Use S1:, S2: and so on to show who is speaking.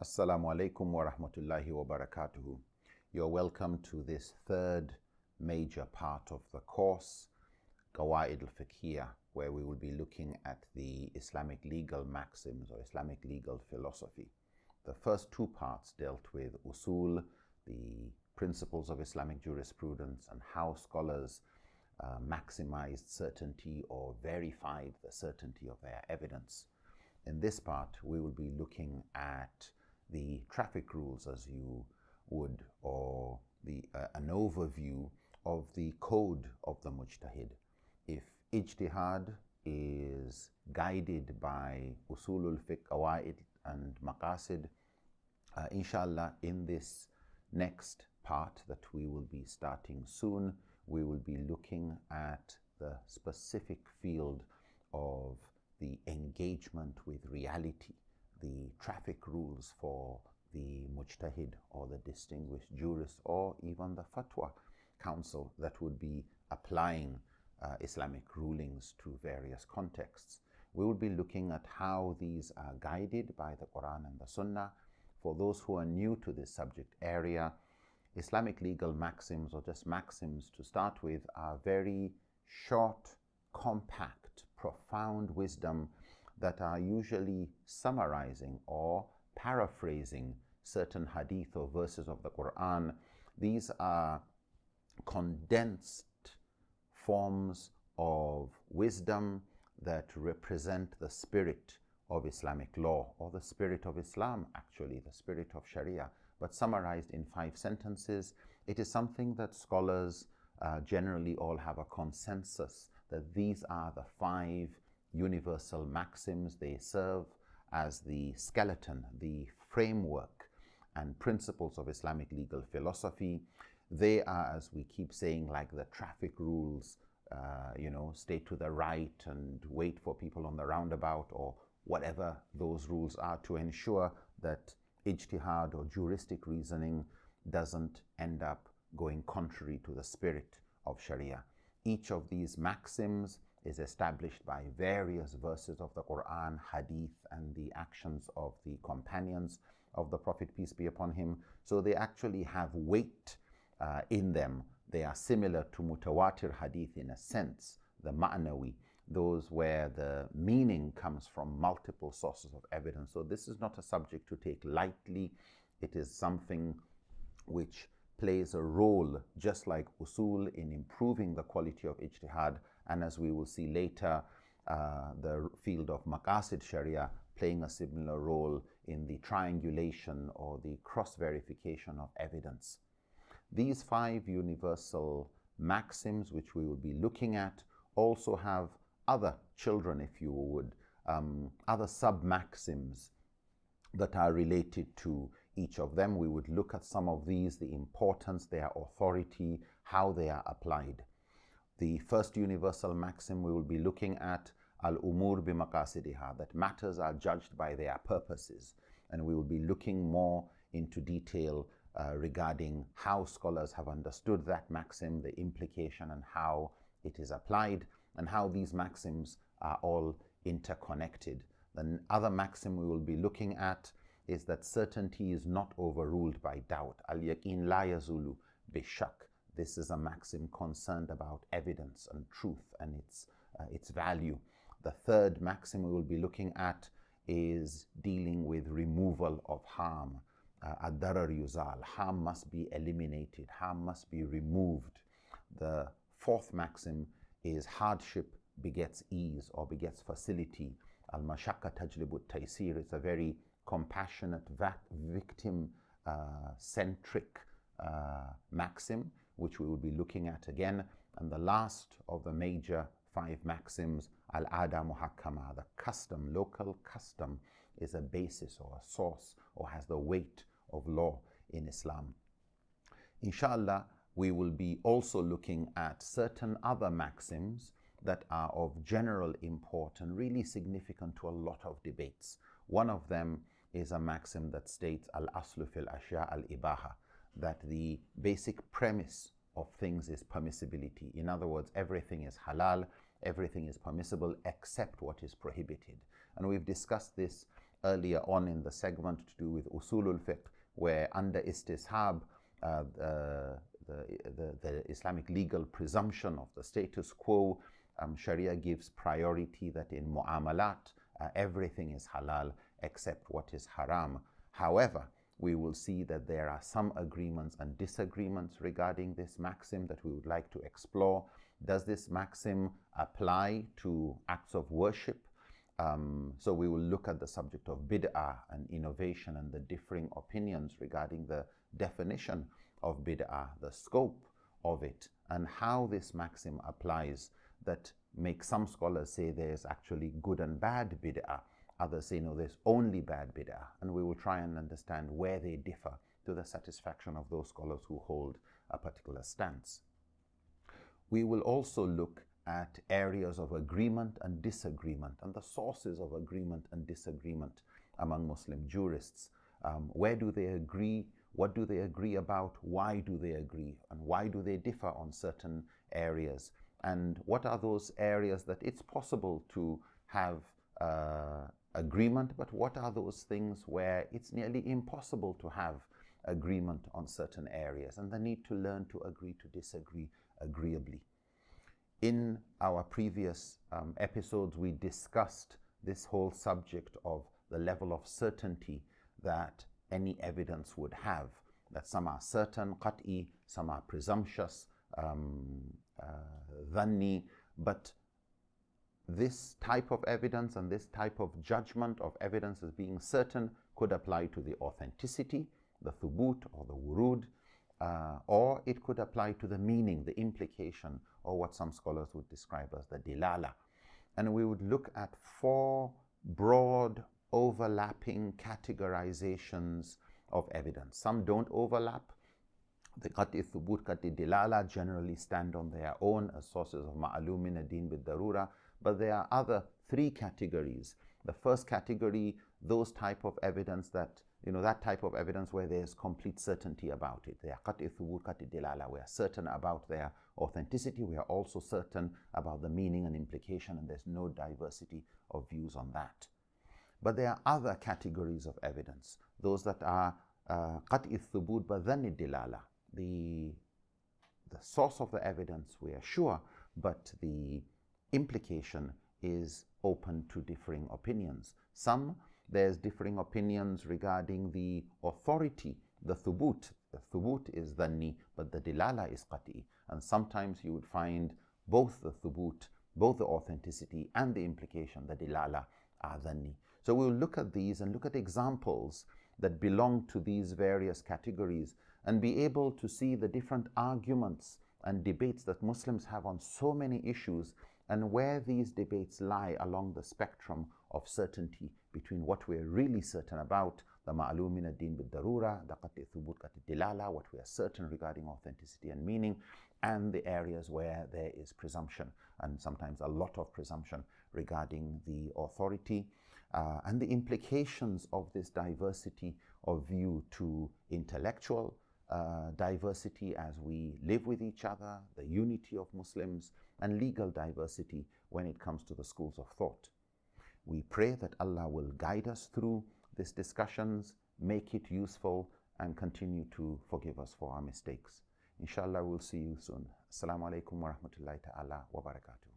S1: Assalamu alaikum wa rahmatullahi wa barakatuhu. You're welcome to this third major part of the course, Qawaid al-Fiqhiyah, where we will be looking at the Islamic legal maxims or Islamic legal philosophy. The first two parts dealt with usul, the principles of Islamic jurisprudence, and how scholars maximized certainty or verified the certainty of their evidence. In this part, we will be looking at the traffic rules as you would, or an overview of the code of the mujtahid. If ijtihad is guided by usulul fiqh, qawaid and maqasid, inshallah, in this next part that we will be starting soon, we will be looking at the specific field of the engagement with reality, the traffic rules for the mujtahid or the distinguished jurist or even the fatwa council that would be applying Islamic rulings to various contexts. We will be looking at how these are guided by the Quran and the Sunnah. For those who are new to this subject area, Islamic legal maxims, or just maxims to start with, are very short, compact, profound wisdom that are usually summarizing or paraphrasing certain hadith or verses of the Quran. These are condensed forms of wisdom that represent the spirit of Islamic law, or the spirit of Islam, actually, the spirit of Shariah, but summarized in 5 sentences. It is something that scholars generally all have a consensus that these are the 5 universal maxims. They serve as the skeleton, the framework and principles of Islamic legal philosophy. They are, as we keep saying, like the traffic rules, stay to the right and wait for people on the roundabout, or whatever those rules are, to ensure that ijtihad or juristic reasoning doesn't end up going contrary to the spirit of Sharia. Each of these maxims is established by various verses of the Quran, hadith, and the actions of the companions of the Prophet, peace be upon him. So they actually have weight in them. They are similar to mutawatir hadith in a sense, the ma'nawi, those where the meaning comes from multiple sources of evidence. So this is not a subject to take lightly. It is something which plays a role, just like usul, in improving the quality of ijtihad, and as we will see later, the field of maqasid sharia playing a similar role in the triangulation or the cross-verification of evidence. These 5 universal maxims, which we will be looking at, also have other children, if you would, other sub-maxims that are related to each of them. We would look at some of these, the importance, their authority, how they are applied. The first universal maxim we will be looking at, al-umur bi-maqasidiha, that matters are judged by their purposes. And we will be looking more into detail regarding how scholars have understood that maxim, the implication, and how it is applied, and how these maxims are all interconnected. The other maxim we will be looking at is that certainty is not overruled by doubt. Al-yaqin la yazulu bi-shak. This is a maxim concerned about evidence and truth and its value. The third maxim we will be looking at is dealing with removal of harm. Ad-darar yuzal. Harm must be eliminated. Harm must be removed. The fourth maxim is hardship begets ease or begets facility. Al-mashakka tajlibu taysir. It's a very compassionate, victim-centric maxim, which we will be looking at again. And the last of the major 5 maxims, al-ada muhakkama, the custom, local custom, is a basis or a source or has the weight of law in Islam. Inshallah, we will be also looking at certain other maxims that are of general import and really significant to a lot of debates. One of them is a maxim that states al-aslu fil ashya al-ibaha, that the basic premise of things is permissibility. In other words, everything is halal, everything is permissible except what is prohibited. And we've discussed this earlier on in the segment to do with usulul fiqh, where under istishab, the Islamic legal presumption of the status quo, Sharia gives priority that in mu'amalat, everything is halal except what is haram. However, we will see that there are some agreements and disagreements regarding this maxim that we would like to explore. Does this maxim apply to acts of worship? So we will look at the subject of bid'ah and innovation and the differing opinions regarding the definition of bid'ah, the scope of it, and how this maxim applies, that make some scholars say there's actually good and bad bid'ah. Others say no, there's only bad bid'ah. And we will try and understand where they differ to the satisfaction of those scholars who hold a particular stance. We will also look at areas of agreement and disagreement and the sources of agreement and disagreement among Muslim jurists. Where do they agree? What do they agree about? Why do they agree? And why do they differ on certain areas? And what are those areas that it's possible to have agreement, but what are those things where it's nearly impossible to have agreement on certain areas, and the need to learn to agree to disagree agreeably. In our previous episodes, we discussed this whole subject of the level of certainty that any evidence would have, that some are certain, qat'i, some are presumptuous, dhanni, but this type of evidence and this type of judgment of evidence as being certain could apply to the authenticity, the thubut or the wurud, or it could apply to the meaning, the implication, or what some scholars would describe as the dilala. And we would look at 4 broad overlapping categorizations of evidence. Some don't overlap. The qat'i thubut, qat'i dilala generally stand on their own as sources of ma'alum min ad-din bid-darura, but there are other 3 categories. The first category, those type of evidence that, that type of evidence where there's complete certainty about it. They are qat'i thubut, qat'i dilala. We are certain about their authenticity. We are also certain about the meaning and implication, and there's no diversity of views on that. But there are other categories of evidence, those that are qat'i thubut but dhanni dilala. The source of the evidence we are sure, but the implication is open to differing opinions. There's differing opinions regarding the authority, the thubut. The thubut is dhanni, but the dilala is qat'i. And sometimes you would find both the thubut, both the authenticity and the implication, the dilala, are dhanni. So we'll look at these and look at examples that belong to these various categories and be able to see the different arguments and debates that Muslims have on so many issues, and where these debates lie along the spectrum of certainty between what we're really certain about, the ma'alum min ad-din bid-darura, the qat'i thubut, qat'i dilala, what we are certain regarding authenticity and meaning, and the areas where there is presumption, and sometimes a lot of presumption regarding the authority, and the implications of this diversity of view to intellectual diversity as we live with each other, the unity of Muslims, and legal diversity when it comes to the schools of thought. We pray that Allah will guide us through these discussions, make it useful, and continue to forgive us for our mistakes. Inshallah, we'll see you soon. Assalamu alaikum wa rahmatullahi ta'ala wa barakatuh.